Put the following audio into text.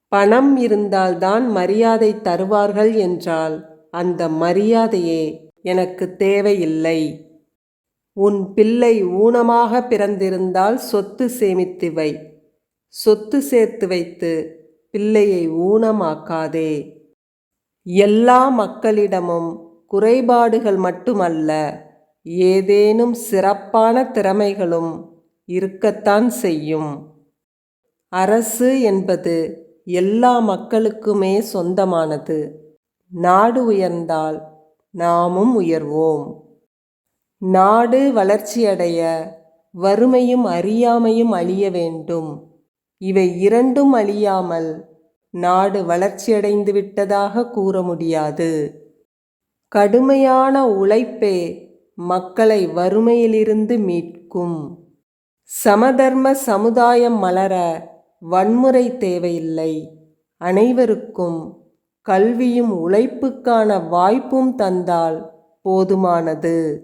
பணம் இருந்தால்தான் மரியாதை தருவார்கள் என்றால் அந்த மரியாதையே எனக்கு தேவையில்லை. உன் பிள்ளை ஊனமாக பிறந்திருந்தால் சொத்து சேமித்து வை. சொத்து சேர்த்து வைத்து பிள்ளையை ஊனமாக்காதே. எல்லா மக்களிடமும் குறைபாடுகள் மட்டுமல்ல, ஏதேனும் சிறப்பான திறமைகளும் இருக்கத்தான் செய்யும். அரசு என்பது எல்லா மக்களுக்குமே சொந்தமானது. நாடு உயர்ந்தால் நாமும் உயர்வோம். நாடு வளர்ச்சியடைய வறுமையும் அறியாமையும் அழிய வேண்டும். இவை இரண்டும் அழியாமல் நாடு வளர்ச்சியடைந்து விட்டதாக கூற முடியாது. கடுமையான உழைப்பே மக்களை வறுமையிலிருந்து மீட்கும். சமதர்ம சமுதாயம் மலர வன்முறை தேவையில்லை. அனைவருக்கும் கல்வியும் உழைப்புக்கான வாய்ப்பும் தந்தால் போதுமானது.